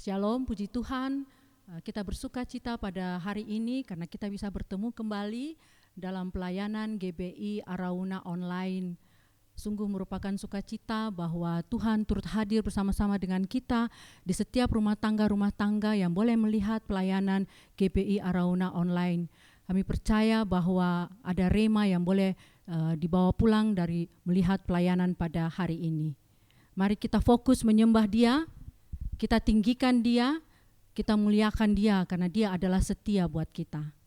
Shalom, puji Tuhan. Kita bersuka cita pada hari ini karena kita bisa bertemu kembali dalam pelayanan GBI Arauna Online. Sungguh merupakan sukacita bahwa Tuhan turut hadir bersama-sama dengan kita di setiap rumah tangga yang boleh melihat pelayanan GBI Arauna Online. Kami percaya bahwa ada rema yang boleh dibawa pulang dari melihat pelayanan pada hari ini. Mari kita fokus menyembah Dia, kita tinggikan Dia, kita muliakan Dia karena Dia adalah setia buat kita.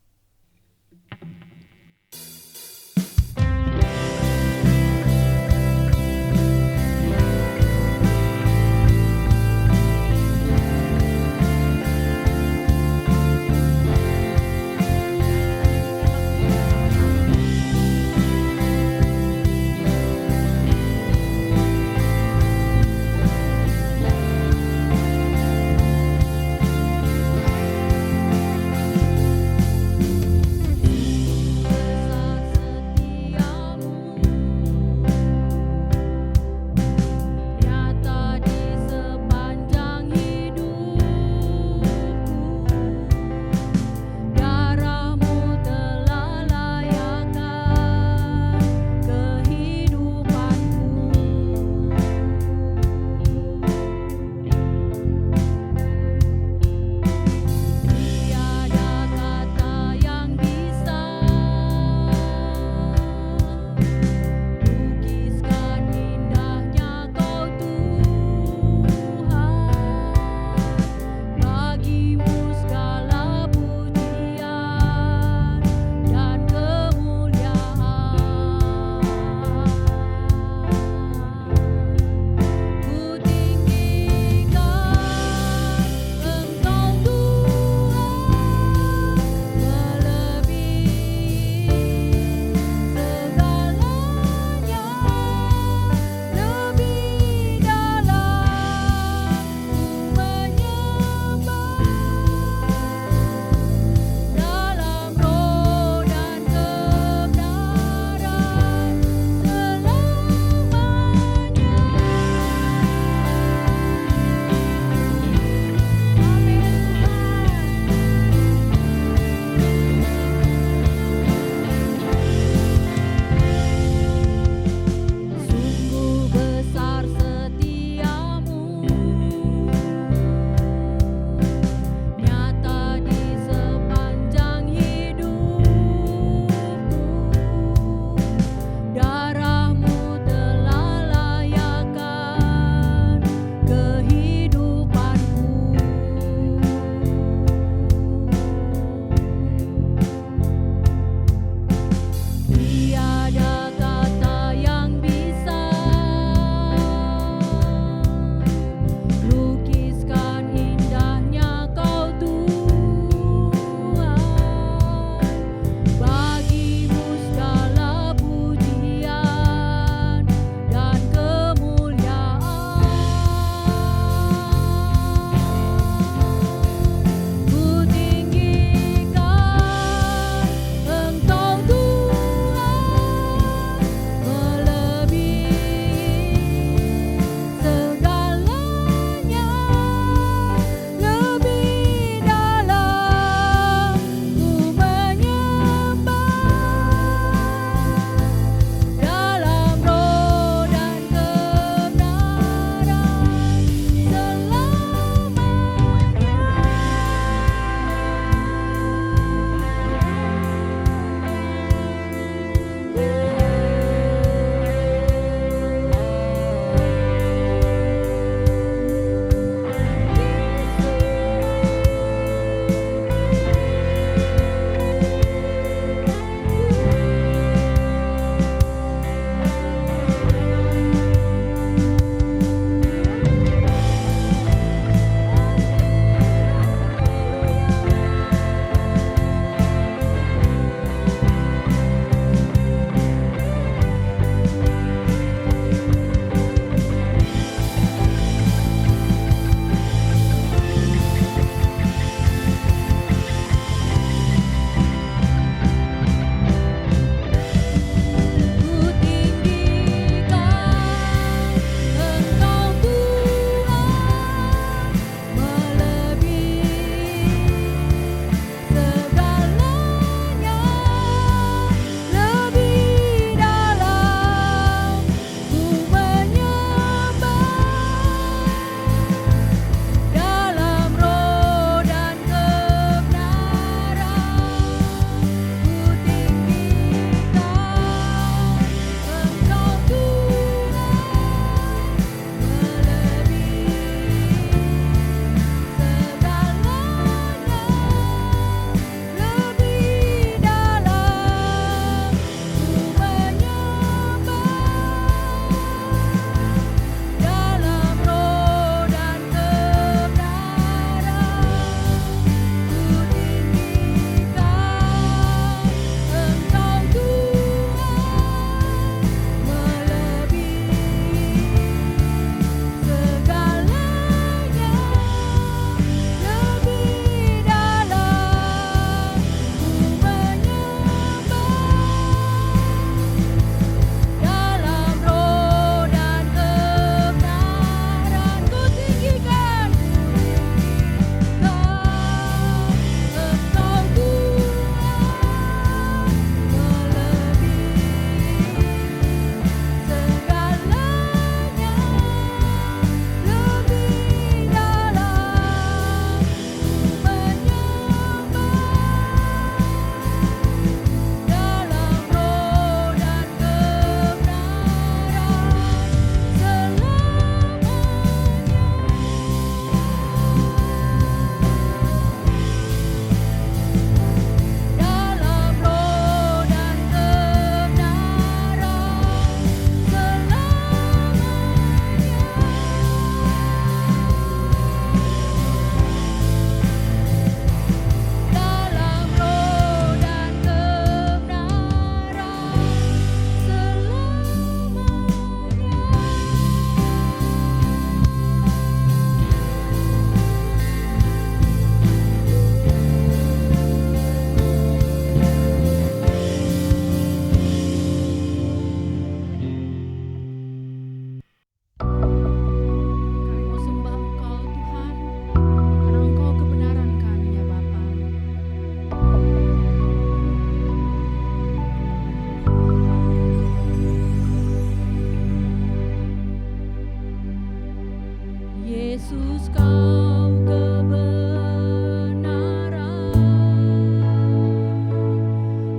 Yesus kau kebenaran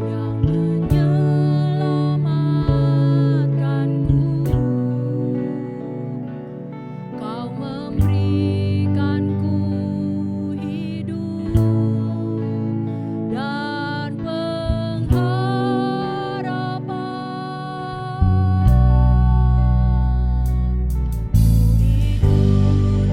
yang menyelamatkanku. Kau memberikanku hidup dan pengharapan. Ku ikut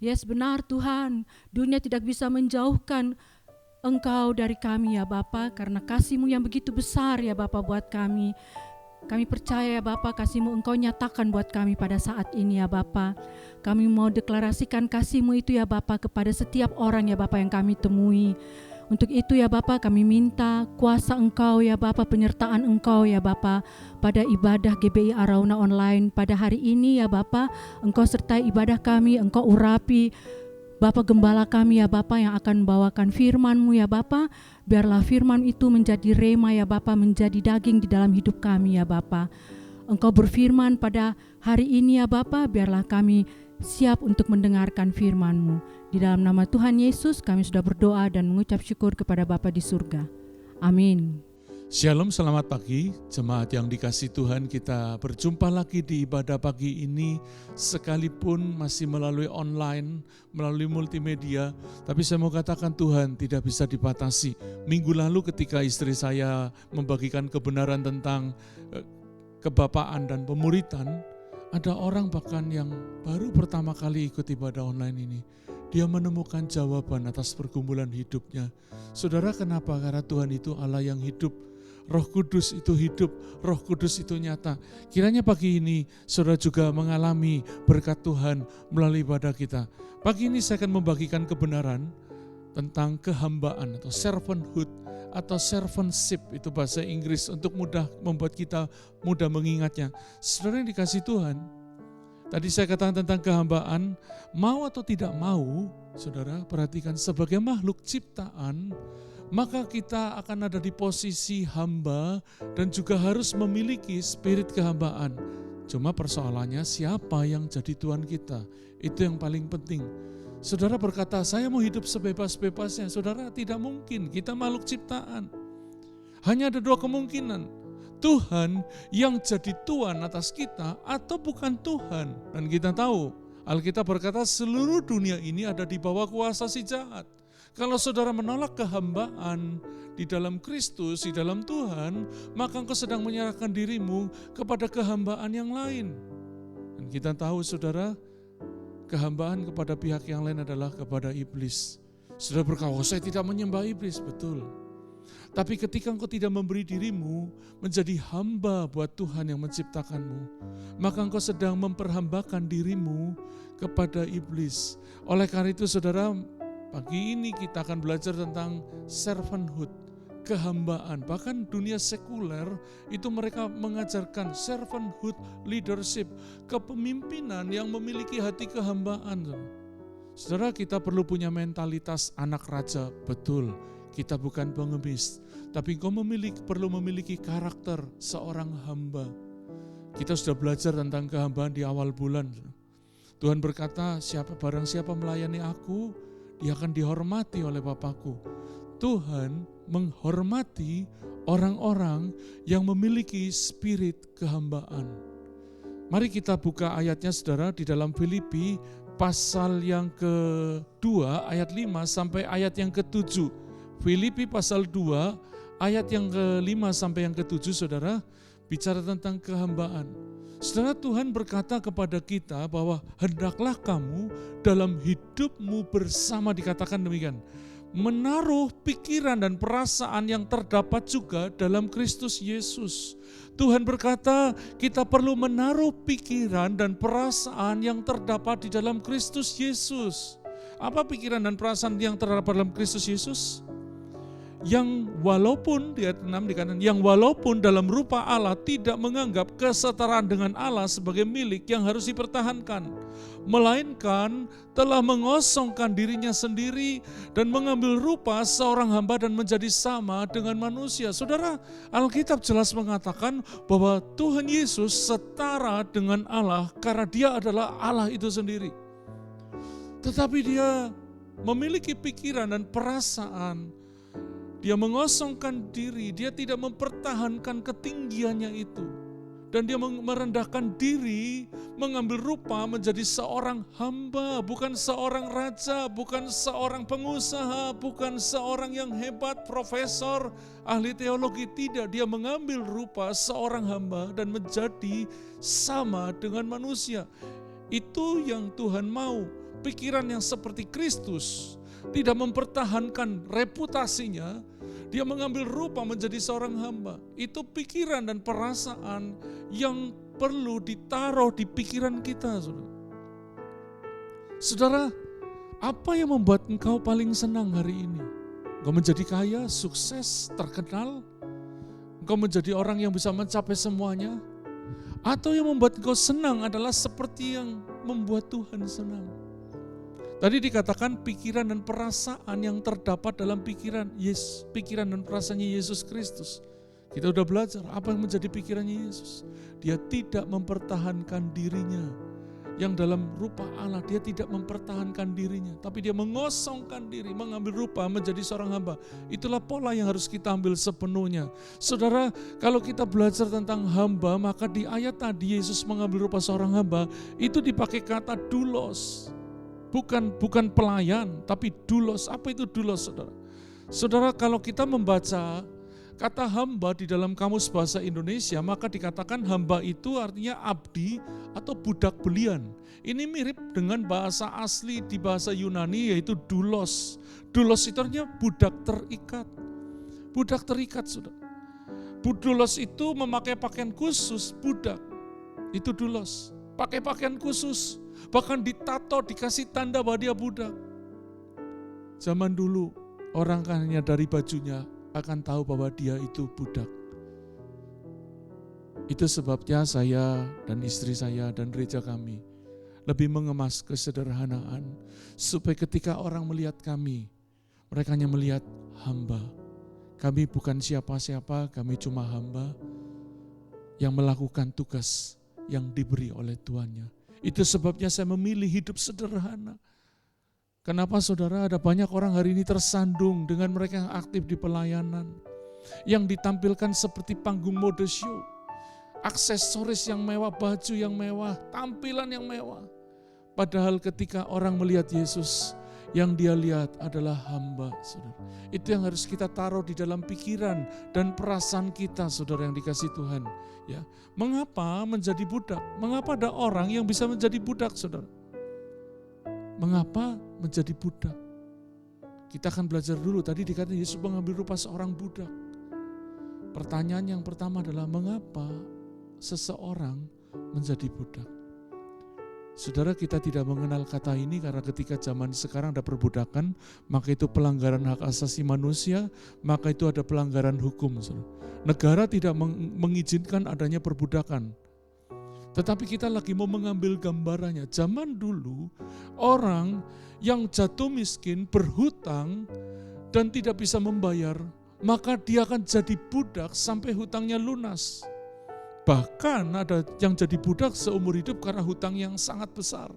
Yes, benar Tuhan, dunia tidak bisa menjauhkan Engkau dari kami ya Bapa, karena kasih-Mu yang begitu besar ya Bapa buat kami. Kami percaya ya Bapa, kasih-Mu Engkau nyatakan buat kami pada saat ini ya Bapa. Kami mau deklarasikan kasih-Mu itu ya Bapa kepada setiap orang ya Bapa yang kami temui. Untuk itu ya Bapa, kami minta kuasa Engkau ya Bapa, penyertaan Engkau ya Bapa pada ibadah GBI Arauna Online pada hari ini ya Bapa. Engkau sertai ibadah kami, Engkau urapi Bapa Gembala kami ya Bapa yang akan membawakan firman-Mu ya Bapa. Biarlah firman itu menjadi rema ya Bapa, menjadi daging di dalam hidup kami ya Bapa. Engkau berfirman pada hari ini ya Bapa, biarlah kami siap untuk mendengarkan firman-Mu. Di dalam nama Tuhan Yesus kami sudah berdoa dan mengucap syukur kepada Bapa di surga. Amin. Shalom, selamat pagi jemaat yang dikasihi Tuhan. Kita berjumpa lagi di ibadah pagi ini, sekalipun masih melalui online, melalui multimedia, tapi saya mau katakan Tuhan tidak bisa dibatasi. Minggu lalu ketika istri saya membagikan kebenaran tentang kebapaan dan pemuritan, ada orang bahkan yang baru pertama kali ikut ibadah online ini, dia menemukan jawaban atas pergumulan hidupnya. Saudara, kenapa? Karena Tuhan itu Allah yang hidup. Roh Kudus itu hidup, Roh Kudus itu nyata. Kiranya pagi ini saudara juga mengalami berkat Tuhan melalui ibadah kita. Pagi ini saya akan membagikan kebenaran tentang kehambaan atau servanthood atau servantship, itu bahasa Inggris, untuk membuat kita mudah mengingatnya. Saudara yang dikasihi Tuhan, tadi saya katakan tentang kehambaan, mau atau tidak mau, saudara perhatikan, sebagai makhluk ciptaan, maka kita akan ada di posisi hamba dan juga harus memiliki spirit kehambaan. Cuma persoalannya siapa yang jadi Tuhan kita, itu yang paling penting. Saudara berkata, saya mau hidup sebebas-bebasnya. Saudara, tidak mungkin, kita makhluk ciptaan. Hanya ada dua kemungkinan, Tuhan yang jadi Tuhan atas kita atau bukan Tuhan. Dan kita tahu, Alkitab berkata seluruh dunia ini ada di bawah kuasa si jahat. Kalau saudara menolak kehambaan di dalam Kristus, di dalam Tuhan, maka engkau sedang menyerahkan dirimu kepada kehambaan yang lain. Dan kita tahu saudara, kehambaan kepada pihak yang lain adalah kepada iblis. Saudara berkata, saya tidak menyembah iblis, betul. Tapi ketika engkau tidak memberi dirimu menjadi hamba buat Tuhan yang menciptakanmu, maka engkau sedang memperhambakan dirimu kepada iblis. Oleh karena itu saudara, pagi ini kita akan belajar tentang servanthood, kehambaan. Bahkan dunia sekuler itu mereka mengajarkan servanthood leadership, kepemimpinan yang memiliki hati kehambaan. Saudara, kita perlu punya mentalitas anak raja, betul. Kita bukan pengemis, tapi engkau perlu memiliki karakter seorang hamba. Kita sudah belajar tentang kehambaan di awal bulan. Tuhan berkata, barang siapa melayani aku, dia akan dihormati oleh Bapakku. Tuhan menghormati orang-orang yang memiliki spirit kehambaan. Mari kita buka ayatnya saudara di dalam Filipi pasal yang ke-2 ayat 5 sampai ayat yang ke-7. Filipi pasal 2 ayat yang ke-5 sampai yang ke-7 saudara, bicara tentang kehambaan. Saudara, Tuhan berkata kepada kita bahwa hendaklah kamu dalam hidupmu bersama, dikatakan demikian, menaruh pikiran dan perasaan yang terdapat juga dalam Kristus Yesus. Tuhan berkata kita perlu menaruh pikiran dan perasaan yang terdapat di dalam Kristus Yesus. Apa pikiran dan perasaan yang terdapat dalam Kristus Yesus? Yang walaupun, di ayat 6 dikatakan, yang walaupun dalam rupa Allah tidak menganggap kesetaraan dengan Allah sebagai milik yang harus dipertahankan, melainkan telah mengosongkan dirinya sendiri dan mengambil rupa seorang hamba dan menjadi sama dengan manusia. Saudara, Alkitab jelas mengatakan bahwa Tuhan Yesus setara dengan Allah karena dia adalah Allah itu sendiri. Tetapi dia memiliki pikiran dan perasaan. Dia mengosongkan diri, dia tidak mempertahankan ketinggiannya itu. Dan dia merendahkan diri, mengambil rupa menjadi seorang hamba, bukan seorang raja, bukan seorang pengusaha, bukan seorang yang hebat, profesor, ahli teologi. Tidak, dia mengambil rupa seorang hamba dan menjadi sama dengan manusia. Itu yang Tuhan mau. pikiran yang seperti Kristus, tidak mempertahankan reputasinya, dia mengambil rupa menjadi seorang hamba. Itu pikiran dan perasaan yang perlu ditaruh di pikiran kita, saudara. Saudara, apa yang membuat engkau paling senang hari ini? Engkau menjadi kaya, sukses, terkenal? Engkau menjadi orang yang bisa mencapai semuanya? Atau yang membuat engkau senang adalah seperti yang membuat Tuhan senang? Tadi dikatakan pikiran dan perasaan yang terdapat dalam pikiran dan perasaannya Yesus Kristus. Kita udah belajar apa yang menjadi pikirannya Yesus. Dia tidak mempertahankan dirinya. Yang dalam rupa Allah, dia tidak mempertahankan dirinya. Tapi dia mengosongkan diri, mengambil rupa menjadi seorang hamba. Itulah pola yang harus kita ambil sepenuhnya. Saudara, kalau kita belajar tentang hamba, maka di ayat tadi Yesus mengambil rupa seorang hamba, itu dipakai kata doulos. Bukan pelayan, tapi doulos. Apa itu doulos, saudara? Saudara, kalau kita membaca kata hamba di dalam kamus bahasa Indonesia, maka dikatakan hamba itu artinya abdi atau budak belian. Ini mirip dengan bahasa asli di bahasa Yunani, yaitu doulos. Doulos itu artinya budak terikat. Budak terikat, saudara. Doulos itu memakai pakaian khusus, budak. Itu doulos. Pakai pakaian khusus. Bahkan ditato, dikasih tanda bahwa dia budak. Zaman dulu, orang hanya dari bajunya akan tahu bahwa dia itu budak. Itu sebabnya saya dan istri saya dan gereja kami lebih mengemas kesederhanaan, supaya ketika orang melihat kami, mereka hanya melihat hamba. Kami bukan siapa-siapa, kami cuma hamba yang melakukan tugas yang diberi oleh Tuannya. Itu sebabnya saya memilih hidup sederhana. Kenapa saudara, ada banyak orang hari ini tersandung dengan mereka yang aktif di pelayanan, yang ditampilkan seperti panggung mode show, aksesoris yang mewah, baju yang mewah, tampilan yang mewah. Padahal ketika orang melihat Yesus, yang dia lihat adalah hamba, saudara. Itu yang harus kita taruh di dalam pikiran dan perasaan kita, saudara yang dikasih Tuhan. Ya, mengapa menjadi budak? Mengapa ada orang yang bisa menjadi budak, saudara? Mengapa menjadi budak? Kita akan belajar dulu. Tadi dikatakan Yesus mengambil rupa seorang budak. Pertanyaan yang pertama adalah mengapa seseorang menjadi budak? Saudara, kita tidak mengenal kata ini karena ketika zaman sekarang ada perbudakan, maka itu pelanggaran hak asasi manusia, maka itu ada pelanggaran hukum. Saudara. Negara tidak mengizinkan adanya perbudakan. Tetapi kita lagi mau mengambil gambarannya. Zaman dulu, orang yang jatuh miskin, berhutang, dan tidak bisa membayar, maka dia akan jadi budak sampai hutangnya lunas. Bahkan ada yang jadi budak seumur hidup karena hutang yang sangat besar.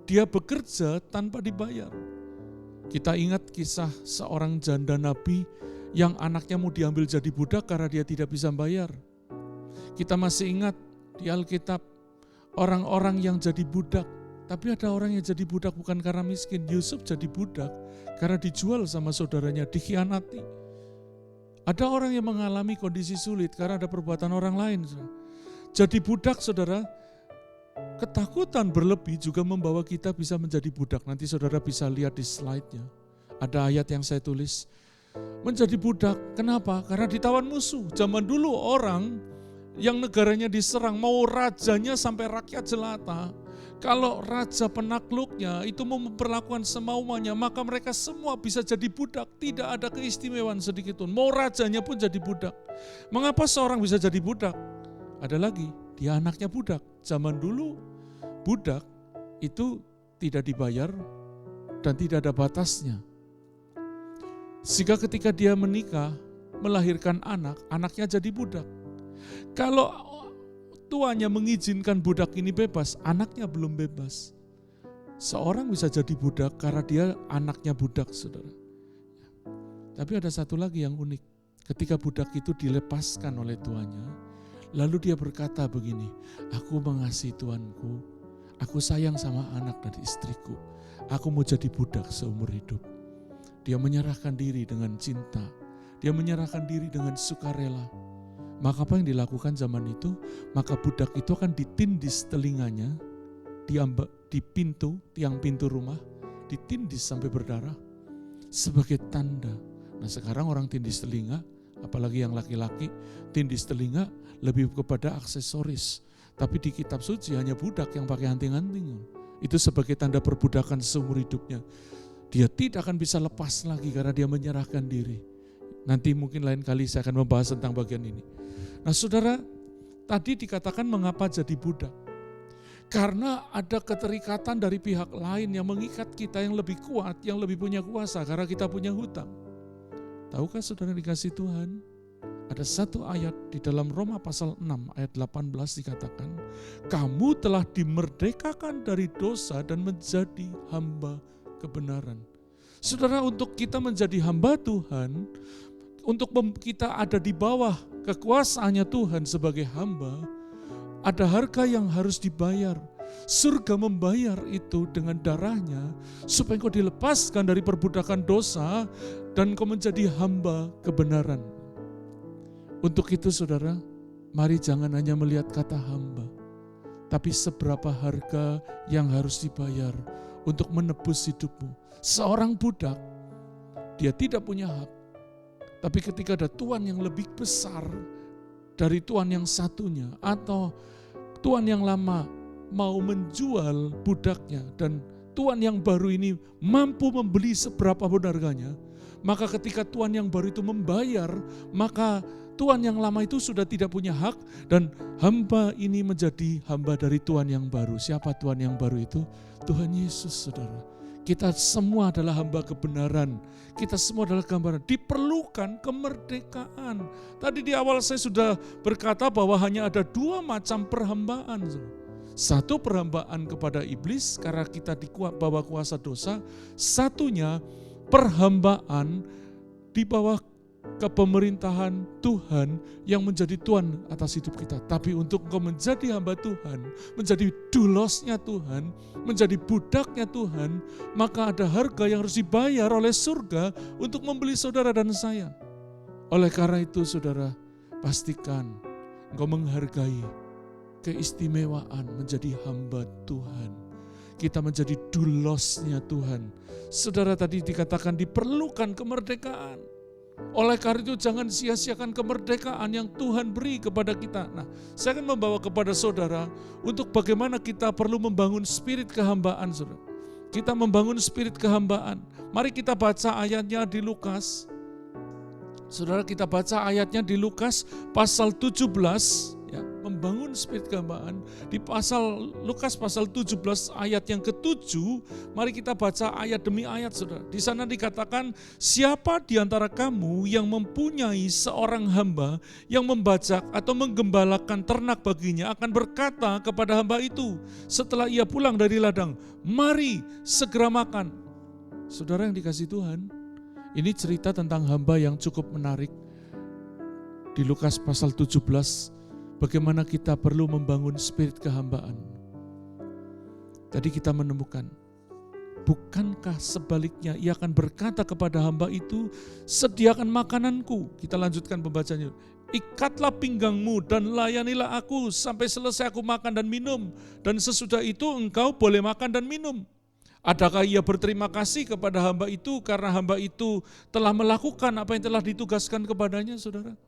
Dia bekerja tanpa dibayar. Kita ingat kisah seorang janda Nabi yang anaknya mau diambil jadi budak karena dia tidak bisa bayar. Kita masih ingat di Alkitab orang-orang yang jadi budak. Tapi ada orang yang jadi budak bukan karena miskin. Yusuf jadi budak karena dijual sama saudaranya, dikhianati. Ada orang yang mengalami kondisi sulit karena ada perbuatan orang lain. Jadi budak, saudara, ketakutan berlebih juga membawa kita bisa menjadi budak. Nanti saudara bisa lihat di slide-nya. Ada ayat yang saya tulis. Menjadi budak, kenapa? Karena ditawan musuh. Zaman dulu orang yang negaranya diserang, mau rajanya sampai rakyat jelata. Kalau raja penakluknya itu memperlakukan semaunya, maka mereka semua bisa jadi budak. Tidak ada keistimewaan sedikit pun. Mau rajanya pun jadi budak. Mengapa seorang bisa jadi budak? Ada lagi, dia anaknya budak. Zaman dulu budak itu tidak dibayar dan tidak ada batasnya. Sehingga ketika dia menikah, melahirkan anak, anaknya jadi budak. Kalau tuannya mengizinkan budak ini bebas, anaknya belum bebas. Seorang bisa jadi budak karena dia anaknya budak, saudara. Tapi ada satu lagi yang unik. Ketika budak itu dilepaskan oleh tuannya, lalu dia berkata begini, aku mengasihi tuanku, aku sayang sama anak dan istriku, aku mau jadi budak seumur hidup. Dia menyerahkan diri dengan cinta, dia menyerahkan diri dengan sukarela. Maka apa yang dilakukan zaman itu? Maka budak itu akan ditindis telinganya di pintu, tiang pintu rumah, ditindis sampai berdarah sebagai tanda. Nah sekarang orang tindis telinga, apalagi yang laki-laki, tindis telinga lebih kepada aksesoris. Tapi di kitab suci hanya budak yang pakai anting-anting. Itu sebagai tanda perbudakan seumur hidupnya. Dia tidak akan bisa lepas lagi karena dia menyerahkan diri. Nanti mungkin lain kali saya akan membahas tentang bagian ini. Nah saudara, tadi dikatakan mengapa jadi budak. Karena ada keterikatan dari pihak lain yang mengikat kita yang lebih kuat, yang lebih punya kuasa karena kita punya hutang. Tahukah saudara dikasih Tuhan? Ada satu ayat di dalam Roma pasal 6 ayat 18 dikatakan, kamu telah dimerdekakan dari dosa dan menjadi hamba kebenaran. Saudara, untuk kita menjadi hamba Tuhan, untuk kita ada di bawah kekuasaannya Tuhan sebagai hamba, ada harga yang harus dibayar. Surga membayar itu dengan darahnya supaya engkau dilepaskan dari perbudakan dosa dan engkau menjadi hamba kebenaran. Untuk itu saudara, mari jangan hanya melihat kata hamba, tapi seberapa harga yang harus dibayar untuk menebus hidupmu. Seorang budak, dia tidak punya hak, tapi ketika ada Tuhan yang lebih besar dari Tuhan yang satunya, atau Tuhan yang lama mau menjual budaknya dan Tuhan yang baru ini mampu membeli seberapa pun harganya, maka ketika Tuhan yang baru itu membayar, maka Tuhan yang lama itu sudah tidak punya hak dan hamba ini menjadi hamba dari Tuhan yang baru. Siapa Tuhan yang baru itu? Tuhan Yesus, saudara. Kita semua adalah hamba kebenaran. Kita semua adalah gambaran. Diperlukan kemerdekaan. Tadi di awal saya sudah berkata bahwa hanya ada dua macam perhambaan. Satu perhambaan kepada iblis karena kita di bawah kuasa dosa. Satunya perhambaan di bawah kepemerintahan Tuhan yang menjadi Tuhan atas hidup kita. Tapi untuk engkau menjadi hamba Tuhan, menjadi dulosnya Tuhan, menjadi budaknya Tuhan, maka ada harga yang harus dibayar oleh surga untuk membeli saudara dan saya. Oleh karena itu saudara, pastikan engkau menghargai keistimewaan menjadi hamba Tuhan. Kita menjadi dulosnya Tuhan. Saudara, tadi dikatakan diperlukan kemerdekaan. Oleh karena itu jangan sia-siakan kemerdekaan yang Tuhan beri kepada kita. Nah, saya akan membawa kepada saudara untuk bagaimana kita perlu membangun spirit kehambaan, saudara. Kita membangun spirit kehambaan. Mari kita baca ayatnya di Lukas. Saudara, kita baca ayatnya di Lukas pasal 17, ya, membangun spirit kehambaan. Di Lukas pasal 17 ayat yang ke-7, mari kita baca ayat demi ayat, saudara. Di sana dikatakan, siapa di antara kamu yang mempunyai seorang hamba yang membajak atau menggembalakan ternak baginya akan berkata kepada hamba itu setelah ia pulang dari ladang, mari segera makan. Saudara yang dikasihi Tuhan, ini cerita tentang hamba yang cukup menarik. Di Lukas pasal 17, bagaimana kita perlu membangun spirit kehambaan. Tadi kita menemukan, bukankah sebaliknya ia akan berkata kepada hamba itu, sediakan makananku. Kita lanjutkan pembacanya. Ikatlah pinggangmu dan layanilah aku sampai selesai aku makan dan minum. Dan sesudah itu engkau boleh makan dan minum. Adakah ia berterima kasih kepada hamba itu karena hamba itu telah melakukan apa yang telah ditugaskan kepadanya, saudara?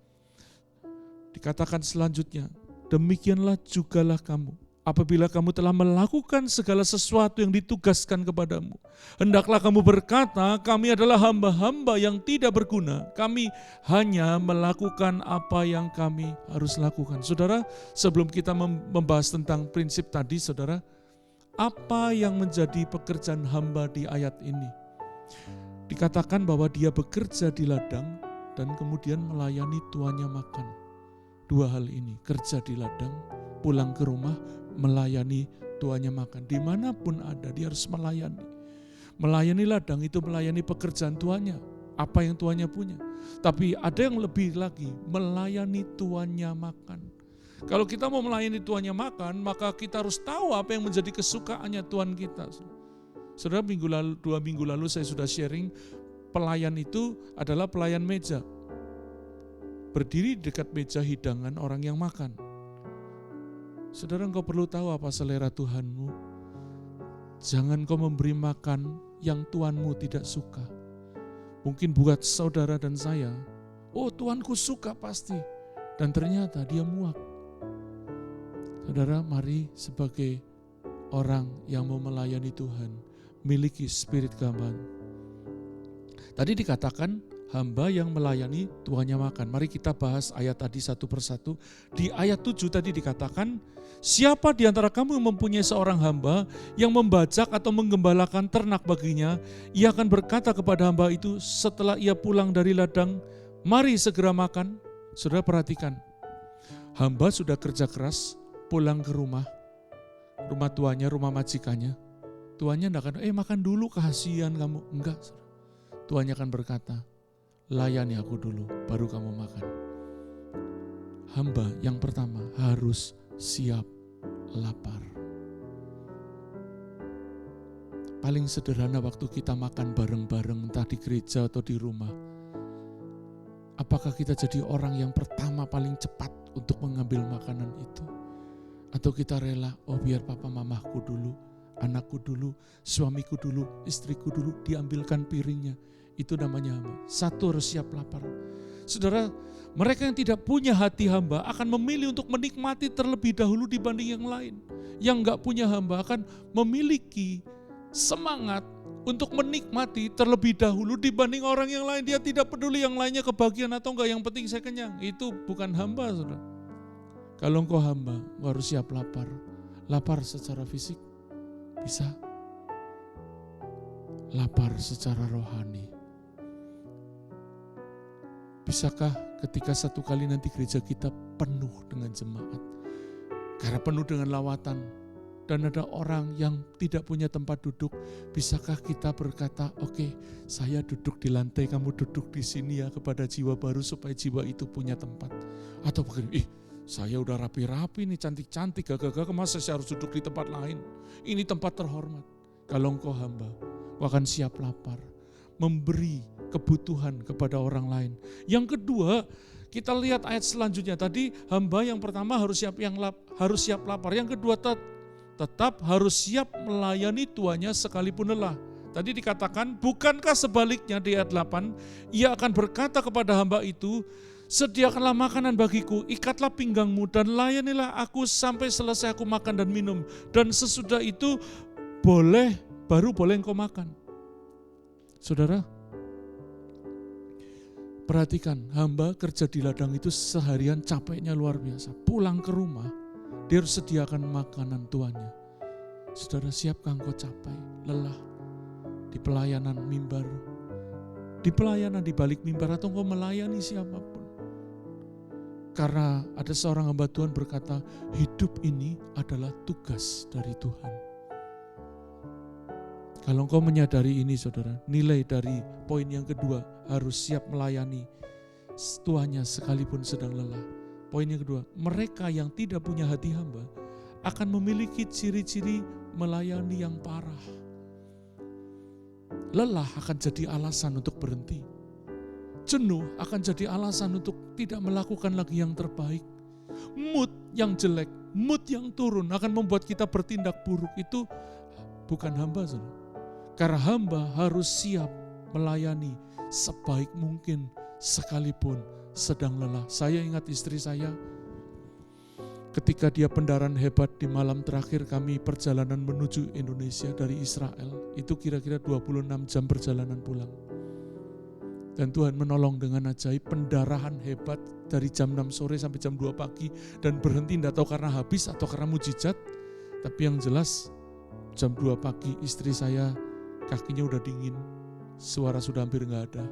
Dikatakan selanjutnya, demikianlah jugalah kamu. Apabila kamu telah melakukan segala sesuatu yang ditugaskan kepadamu, hendaklah kamu berkata, kami adalah hamba-hamba yang tidak berguna. Kami hanya melakukan apa yang kami harus lakukan. Saudara, sebelum kita membahas tentang prinsip tadi, saudara, apa yang menjadi pekerjaan hamba di ayat ini? Dikatakan bahwa dia bekerja di ladang dan kemudian melayani tuannya makan. Dua hal ini, kerja di ladang, pulang ke rumah, melayani tuannya makan. Dimanapun ada, dia harus melayani. Melayani ladang itu melayani pekerjaan tuannya, apa yang tuannya punya. Tapi ada yang lebih lagi, melayani tuannya makan. Kalau kita mau melayani tuannya makan, maka kita harus tahu apa yang menjadi kesukaannya Tuhan kita. Saudara, 2 minggu lalu saya sudah sharing, pelayan itu adalah pelayan meja. Berdiri di dekat meja hidangan orang yang makan. Saudara, engkau perlu tahu apa selera Tuhanmu. jangan kau memberi makan yang Tuanmu tidak suka. Mungkin buat saudara dan saya, oh Tuanku suka pasti. Dan ternyata dia muak. Saudara, mari sebagai orang yang mau melayani Tuhan, miliki spirit kehambaan. Tadi dikatakan hamba yang melayani tuannya makan. Mari kita bahas ayat tadi satu persatu. Di ayat 7 tadi dikatakan, siapa di antara kamu yang mempunyai seorang hamba yang membajak atau menggembalakan ternak baginya, ia akan berkata kepada hamba itu setelah ia pulang dari ladang, mari segera makan. Saudara perhatikan, hamba sudah kerja keras, pulang ke rumah tuannya, rumah majikannya. Tuannya tidak akan, makan dulu kasihan kamu. Enggak, tuannya akan berkata, layani aku dulu, baru kamu makan. Hamba yang pertama harus siap lapar. Paling sederhana waktu kita makan bareng-bareng, entah di gereja atau di rumah. Apakah kita jadi orang yang pertama paling cepat untuk mengambil makanan itu? Atau kita rela, biar papa mamaku dulu, anakku dulu, suamiku dulu, istriku dulu, diambilkan piringnya. Itu namanya hamba. Satu, harus siap lapar. Saudara, mereka yang tidak punya hati hamba akan memilih untuk menikmati terlebih dahulu dibanding yang lain. Yang enggak punya hamba akan memiliki semangat untuk menikmati terlebih dahulu dibanding orang yang lain. Dia tidak peduli yang lainnya kebagian atau enggak, yang penting saya kenyang. Itu bukan hamba, saudara. Kalau engkau hamba, engkau harus siap lapar. Lapar secara fisik, bisa. Lapar secara rohani. Bisakah ketika satu kali nanti gereja kita penuh dengan jemaat, karena penuh dengan lawatan, dan ada orang yang tidak punya tempat duduk, bisakah kita berkata, oke, saya duduk di lantai, kamu duduk di sini ya, kepada jiwa baru supaya jiwa itu punya tempat. Atau begini, saya udah rapi-rapi nih, cantik-cantik, gagah-gagah, masa saya harus duduk di tempat lain? Ini tempat terhormat. Kalau engkau hamba, engkau akan siap lapar, memberi kebutuhan kepada orang lain. Yang kedua, kita lihat ayat selanjutnya tadi, hamba yang pertama harus siap lapar. Yang kedua, tetap harus siap melayani tuannya sekalipun lelah. Tadi dikatakan, bukankah sebaliknya di ayat 8, ia akan berkata kepada hamba itu, sediakanlah makanan bagiku, ikatlah pinggangmu dan layanilah aku sampai selesai aku makan dan minum. Dan sesudah itu baru boleh engkau makan. Saudara, perhatikan, hamba kerja di ladang itu seharian capeknya luar biasa. Pulang ke rumah, dia harus sediakan makanan tuannya. Saudara, siapkah engkau capai, lelah di pelayanan mimbar, di pelayanan di balik mimbar, atau engkau melayani siapapun? Karena ada seorang hamba Tuhan berkata, hidup ini adalah tugas dari Tuhan. Kalau engkau menyadari ini, saudara, nilai dari poin yang kedua, harus siap melayani tuannya sekalipun sedang lelah. Poin yang kedua, mereka yang tidak punya hati hamba akan memiliki ciri-ciri melayani yang parah. Lelah akan jadi alasan untuk berhenti. Jenuh akan jadi alasan untuk tidak melakukan lagi yang terbaik. Mood yang jelek, mood yang turun akan membuat kita bertindak buruk. Itu bukan hamba, saudara. Karena hamba harus siap melayani sebaik mungkin sekalipun sedang lelah. Saya ingat istri saya ketika dia pendarahan hebat di malam terakhir kami perjalanan menuju Indonesia dari Israel. Itu kira-kira 26 jam perjalanan pulang. Dan Tuhan menolong dengan ajaib, pendarahan hebat dari jam 6 sore sampai jam 2 pagi. Dan berhenti tidak tahu karena habis atau karena mujizat. Tapi yang jelas jam 2 pagi istri saya kakinya udah dingin, suara sudah hampir gak ada.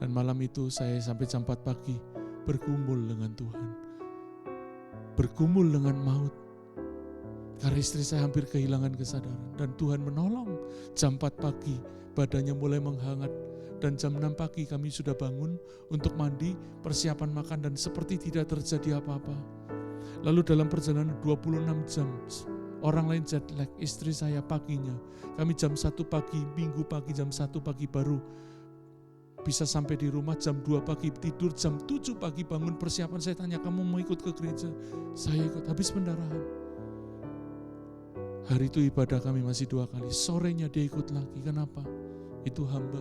Dan malam itu saya sampai jam 4 pagi bergumul dengan Tuhan. Bergumul dengan maut. Karena istri saya hampir kehilangan kesadaran. Dan Tuhan menolong. Jam 4 pagi badannya mulai menghangat. Dan jam 6 pagi kami sudah bangun untuk mandi, persiapan makan, dan seperti tidak terjadi apa-apa. Lalu dalam perjalanan 26 jam, orang lain jet lag, istri saya paginya. Kami jam 1 pagi, minggu pagi jam 1 pagi baru bisa sampai di rumah, jam 2 pagi tidur, jam 7 pagi bangun persiapan. Saya tanya, kamu mau ikut ke gereja? Saya ikut, habis pendarahan. Hari itu ibadah kami masih 2 kali. Sorenya dia ikut lagi. Kenapa? Itu hamba.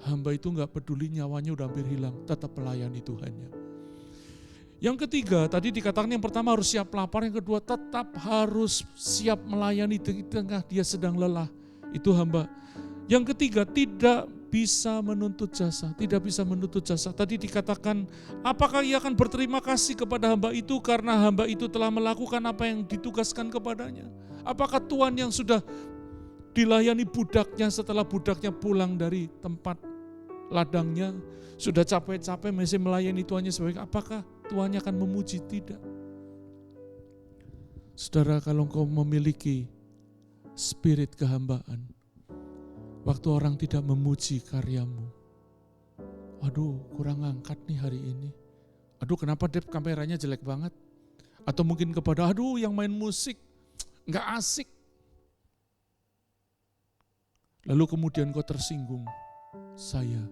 Hamba itu gak peduli nyawanya udah hampir hilang. Tetap melayani Tuhannya. Yang ketiga, tadi dikatakan yang pertama harus siap lapar. Yang kedua tetap harus siap melayani di tengah dia sedang lelah. Itu hamba. Yang ketiga, tidak bisa menuntut jasa. Tidak bisa menuntut jasa. Tadi dikatakan, apakah ia akan berterima kasih kepada hamba itu karena hamba itu telah melakukan apa yang ditugaskan kepadanya? Apakah Tuhan yang sudah dilayani budaknya setelah budaknya pulang dari tempat ladangnya, sudah capek-capek masih melayani tuannya sebagai, apakah tuannya akan memuji? Tidak. Saudara, kalau engkau memiliki spirit kehambaan, waktu orang tidak memuji karyamu, aduh kurang angkat nih hari ini, aduh kenapa Dep kameranya jelek banget, atau mungkin kepada aduh yang main musik gak asik, lalu kemudian kau tersinggung, saya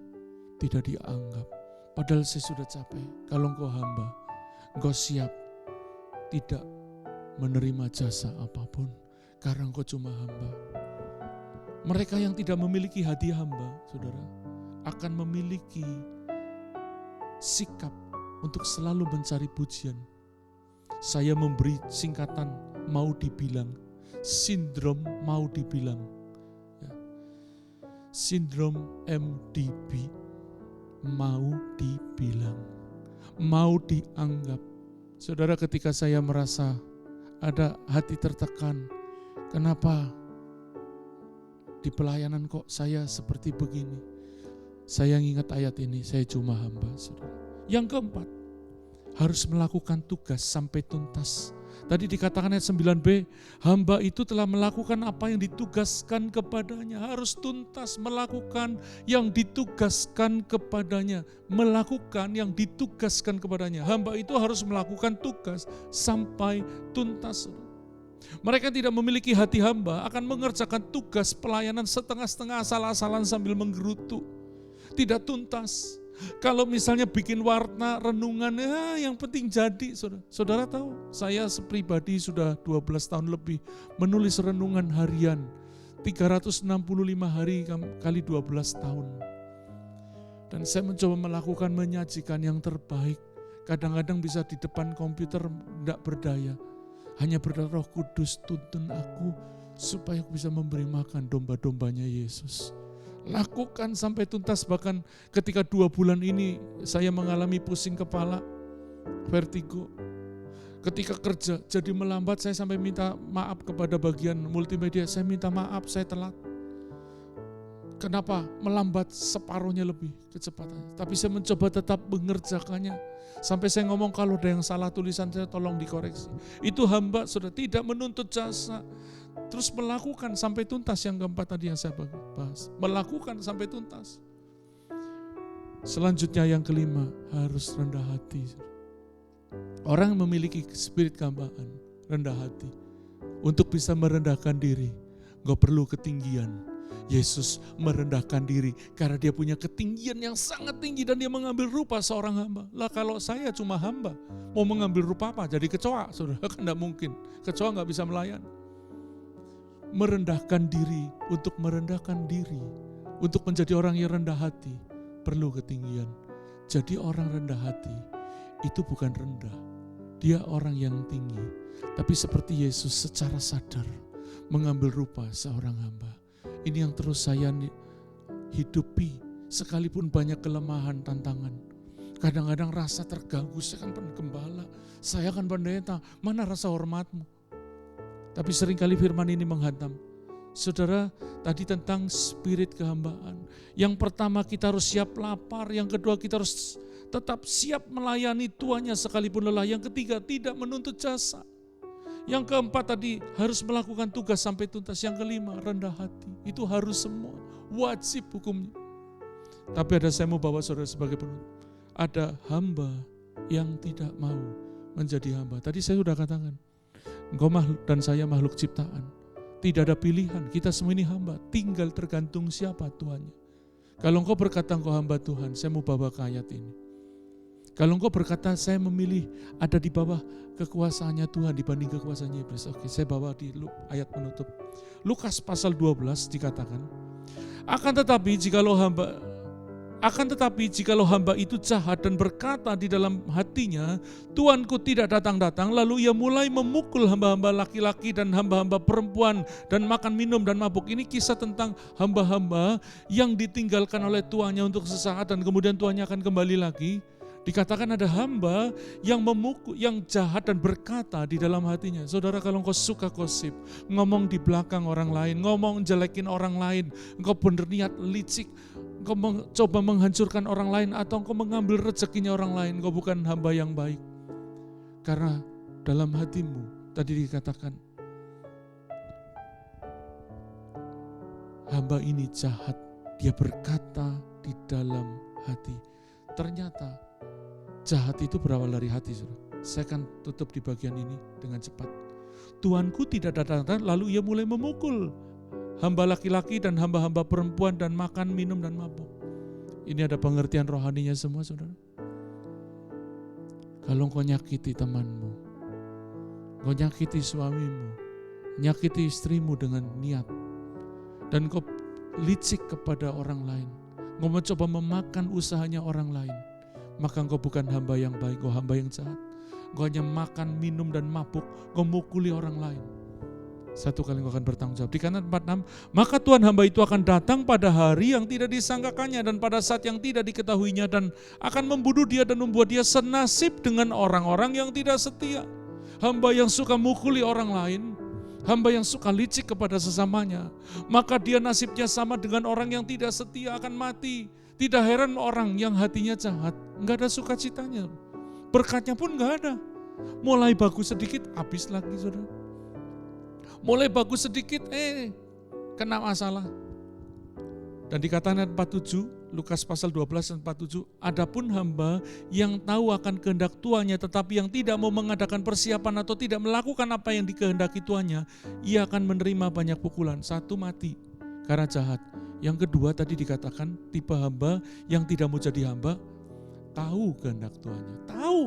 tidak dianggap, padahal saya sudah capek. Kalau engkau hamba, engkau siap tidak menerima jasa apapun, karena engkau cuma hamba. Mereka yang tidak memiliki hati hamba, saudara, akan memiliki sikap untuk selalu mencari pujian. Saya memberi singkatan mau dibilang, sindrom mau dibilang, ya. Sindrom MDB, mau dibilang, mau dianggap. Saudara, ketika saya merasa ada hati tertekan, kenapa di pelayanan kok saya seperti begini? Saya ingat ayat ini, saya cuma hamba, saudara. Yang keempat, harus melakukan tugas sampai tuntas. Tadi dikatakan ayat 9b, hamba itu telah melakukan apa yang ditugaskan kepadanya. Harus tuntas melakukan yang ditugaskan kepadanya. Melakukan yang ditugaskan kepadanya. Hamba itu harus melakukan tugas sampai tuntas. Mereka tidak memiliki hati hamba akan mengerjakan tugas pelayanan setengah-setengah, asal-asalan sambil menggerutu. Tidak tuntas. Kalau misalnya bikin warna renungan, ya yang penting jadi. Saudara tahu, saya pribadi sudah 12 tahun lebih menulis renungan harian. 365 hari kali 12 tahun. Dan saya mencoba melakukan menyajikan yang terbaik. Kadang-kadang bisa di depan komputer tidak berdaya. Hanya berdoa, Roh Kudus tuntun aku supaya aku bisa memberi makan domba-dombanya Yesus. Lakukan sampai tuntas, bahkan ketika 2 bulan ini saya mengalami pusing kepala, vertigo. Ketika kerja jadi melambat, saya sampai minta maaf kepada bagian multimedia, saya minta maaf saya telat. Kenapa? Melambat separuhnya lebih kecepatannya. Tapi saya mencoba tetap mengerjakannya. Sampai saya ngomong kalau ada yang salah tulisan saya tolong dikoreksi. Itu hamba sudah tidak menuntut jasa. Terus melakukan sampai tuntas, yang keempat tadi yang saya bahas. Melakukan sampai tuntas. Selanjutnya yang kelima, harus rendah hati. Orang memiliki spirit kehambaan, rendah hati. Untuk bisa merendahkan diri, gak perlu ketinggian. Yesus merendahkan diri karena dia punya ketinggian yang sangat tinggi dan dia mengambil rupa seorang hamba. Lah kalau saya cuma hamba, mau mengambil rupa apa? Jadi kecoa, saudara, kan tidak mungkin. Kecoa gak bisa melayani. Merendahkan diri, untuk merendahkan diri, untuk menjadi orang yang rendah hati, perlu ketinggian. Jadi orang rendah hati, itu bukan rendah. Dia orang yang tinggi. Tapi seperti Yesus secara sadar, mengambil rupa seorang hamba. Ini yang terus saya hidupi, sekalipun banyak kelemahan, tantangan. Kadang-kadang rasa terganggu, saya kan penggembala, saya kan pendeta, mana rasa hormatmu? Tapi seringkali firman ini menghantam. Saudara, tadi tentang spirit kehambaan. Yang pertama kita harus siap lapar, yang kedua kita harus tetap siap melayani tuannya sekalipun lelah. Yang ketiga tidak menuntut jasa. Yang keempat tadi harus melakukan tugas sampai tuntas. Yang kelima rendah hati. Itu harus semua, wajib hukumnya. Tapi saya mau bawa saudara sebagai penutup. Ada hamba yang tidak mau menjadi hamba. Tadi saya sudah katakan, engkau makhluk dan saya makhluk ciptaan. Tidak ada pilihan, kita semua ini hamba. Tinggal tergantung siapa Tuhannya. Kalau engkau berkata engkau hamba Tuhan, saya mau bawa ke ayat ini. Kalau engkau berkata saya memilih ada di bawah kekuasaannya Tuhan dibanding kekuasaannya iblis. Oke, saya bawa di ayat penutup. Lukas pasal 12 dikatakan, Akan tetapi jikalau hamba itu jahat dan berkata di dalam hatinya, Tuanku tidak datang-datang, lalu ia mulai memukul hamba-hamba laki-laki dan hamba-hamba perempuan dan makan minum dan mabuk. Ini kisah tentang hamba-hamba yang ditinggalkan oleh tuannya untuk sesaat dan kemudian tuannya akan kembali lagi. Dikatakan ada hamba yang memukul, yang jahat dan berkata di dalam hatinya. Saudara, kalau engkau suka gosip, ngomong di belakang orang lain, ngomong jelekin orang lain, engkau berniat licik, engkau coba menghancurkan orang lain atau engkau mengambil rezekinya orang lain, engkau bukan hamba yang baik. Karena dalam hatimu tadi dikatakan hamba ini jahat, dia berkata di dalam hati. Ternyata jahat itu berawal dari hati, saudara. Saya akan tutup di bagian ini dengan cepat. Tuanku tidak datang, lalu ia mulai memukul hamba laki-laki dan hamba-hamba perempuan dan makan, minum, dan mabuk. Ini ada pengertian rohaninya semua, saudara. Kalau engkau nyakiti temanmu, engkau nyakiti suamimu, nyakiti istrimu dengan niat, dan engkau licik kepada orang lain, engkau mencoba memakan usahanya orang lain, maka engkau bukan hamba yang baik, engkau hamba yang jahat. Engkau hanya makan, minum, dan mabuk, engkau mukuli orang lain. Satu kali engkau akan bertanggung jawab. Di kanan 46, maka Tuhan hamba itu akan datang pada hari yang tidak disangkakannya dan pada saat yang tidak diketahuinya dan akan membunuh dia dan membuat dia senasib dengan orang-orang yang tidak setia. Hamba yang suka mukuli orang lain, hamba yang suka licik kepada sesamanya, maka dia nasibnya sama dengan orang yang tidak setia, akan mati. Tidak heran orang yang hatinya jahat, enggak ada sukacitanya. Berkatnya pun enggak ada. Mulai bagus sedikit, habis lagi, saudara. Mulai bagus sedikit, kena masalah. Dan dikatakan 47, Lukas pasal 12 dan 47, adapun hamba yang tahu akan kehendak tuannya tetapi yang tidak mau mengadakan persiapan atau tidak melakukan apa yang dikehendaki tuannya, ia akan menerima banyak pukulan. Satu, mati karena jahat. Yang kedua tadi dikatakan tipe hamba yang tidak mau jadi hamba, tahu kehendak tuannya. Tahu.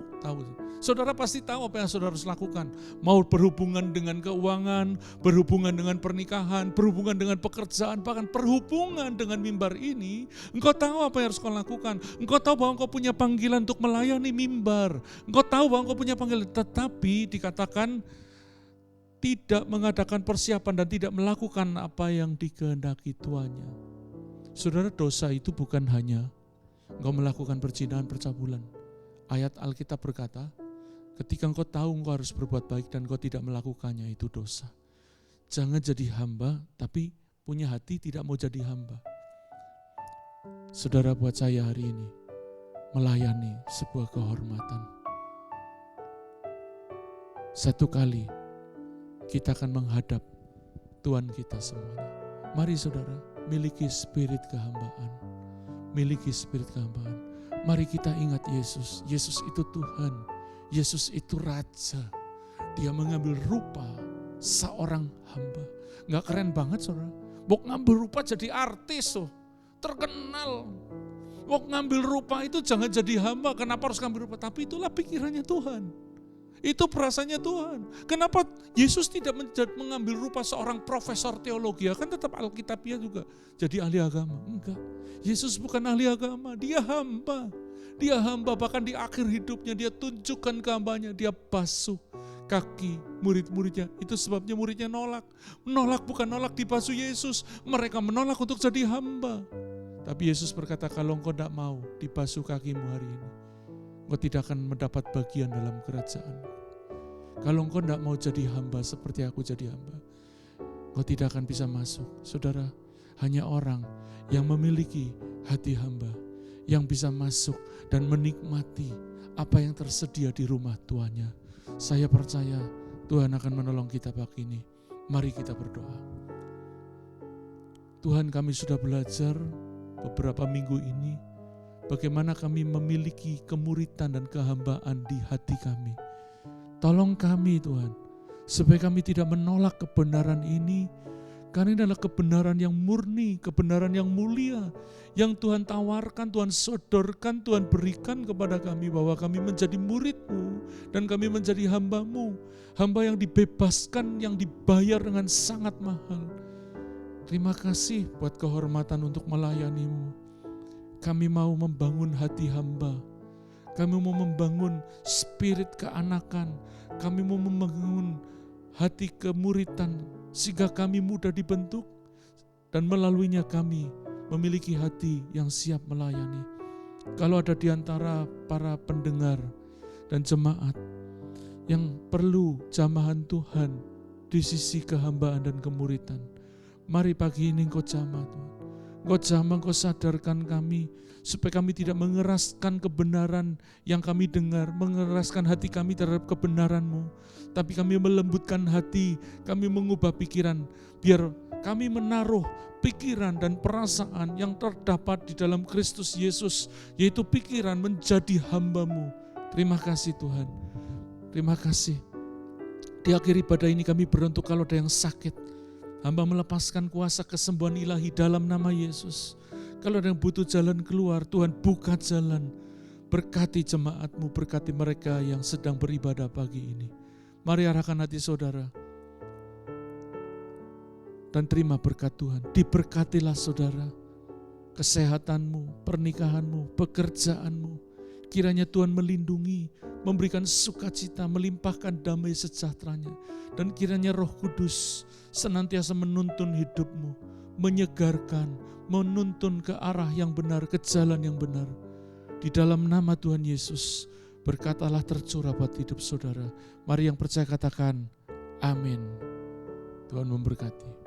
Saudara pasti tahu apa yang saudara harus lakukan. Mau berhubungan dengan keuangan, berhubungan dengan pernikahan, berhubungan dengan pekerjaan, bahkan berhubungan dengan mimbar ini. Engkau tahu apa yang harus kau lakukan. Engkau tahu bahwa engkau punya panggilan untuk melayani mimbar. Engkau tahu bahwa engkau punya panggilan. Tetapi dikatakan tidak mengadakan persiapan dan tidak melakukan apa yang dikehendaki tuannya. Saudara, dosa itu bukan hanya engkau melakukan perzinahan, percabulan. Ayat Alkitab berkata, ketika engkau tahu engkau harus berbuat baik dan engkau tidak melakukannya, itu dosa. Jangan jadi hamba, tapi punya hati tidak mau jadi hamba. Saudara, buat saya hari ini, melayani sebuah kehormatan. Satu kali, kita akan menghadap Tuhan kita semuanya. Mari saudara, miliki spirit kehambaan. Miliki spirit kehambaan. Mari kita ingat Yesus. Yesus itu Tuhan. Yesus itu Raja. Dia mengambil rupa seorang hamba. Gak keren banget saudara? Mau ngambil rupa jadi artis terkenal. Mau ngambil rupa itu jangan jadi hamba. Kenapa harus ngambil rupa? Tapi itulah pikirannya Tuhan. Itu perasaannya Tuhan. Kenapa Yesus tidak mengambil rupa seorang profesor teologi? Kan tetap Alkitabiah juga jadi ahli agama. Enggak. Yesus bukan ahli agama, dia hamba. Dia hamba, bahkan di akhir hidupnya dia tunjukkan kehambanya. Dia basuh kaki murid-muridnya. Itu sebabnya muridnya nolak. Menolak bukan nolak dibasuh Yesus. Mereka menolak untuk jadi hamba. Tapi Yesus berkata, kalau engkau tidak mau dibasuh kakimu hari ini, engkau tidak akan mendapat bagian dalam kerajaan. Kalau engkau tidak mau jadi hamba seperti aku jadi hamba, engkau tidak akan bisa masuk. Saudara, hanya orang yang memiliki hati hamba yang bisa masuk dan menikmati apa yang tersedia di rumah tuannya. Saya percaya Tuhan akan menolong kita pagi ini. Mari kita berdoa. Tuhan, kami sudah belajar beberapa minggu ini bagaimana kami memiliki kemuritan dan kehambaan di hati kami. Tolong kami Tuhan, supaya kami tidak menolak kebenaran ini, Karena ini adalah kebenaran yang murni, kebenaran yang mulia, yang Tuhan tawarkan, Tuhan sodorkan, Tuhan berikan kepada kami, bahwa kami menjadi murid-Mu dan kami menjadi hamba-Mu, hamba yang dibebaskan, yang dibayar dengan sangat mahal. Terima kasih buat kehormatan untuk melayani-Mu. Kami mau membangun hati hamba, kami mau membangun spirit keanakan, kami mau membangun hati kemuritan, sehingga kami mudah dibentuk dan melaluinya kami memiliki hati yang siap melayani. Kalau ada di antara para pendengar dan jemaat yang perlu jamahan Tuhan di sisi kehambaan dan kemuritan, mari pagi ini Engkau jamah Tuhan. Engkau jamah, Engkau sadarkan kami supaya kami tidak mengeraskan kebenaran yang kami dengar, mengeraskan hati kami terhadap kebenaran-Mu, tapi kami melembutkan hati, kami mengubah pikiran, biar kami menaruh pikiran dan perasaan yang terdapat di dalam Kristus Yesus, yaitu pikiran menjadi hamba-Mu. Terima kasih Tuhan, terima kasih. Di akhir ibadah ini kami beruntuk kalau ada yang sakit, hamba melepaskan kuasa kesembuhan ilahi dalam nama Yesus. Kalau ada yang butuh jalan keluar, Tuhan buka jalan. Berkati jemaat-Mu, berkati mereka yang sedang beribadah pagi ini. Mari arahkan hati saudara dan terima berkat Tuhan. Diberkatilah saudara, kesehatanmu, pernikahanmu, pekerjaanmu. Kiranya Tuhan melindungi, memberikan sukacita, melimpahkan damai sejahteranya. Dan kiranya Roh Kudus senantiasa menuntun hidupmu, menyegarkan, menuntun ke arah yang benar, ke jalan yang benar. Di dalam nama Tuhan Yesus, berkat Allah tercurah buat hidup saudara. Mari yang percaya katakan, amin. Tuhan memberkati.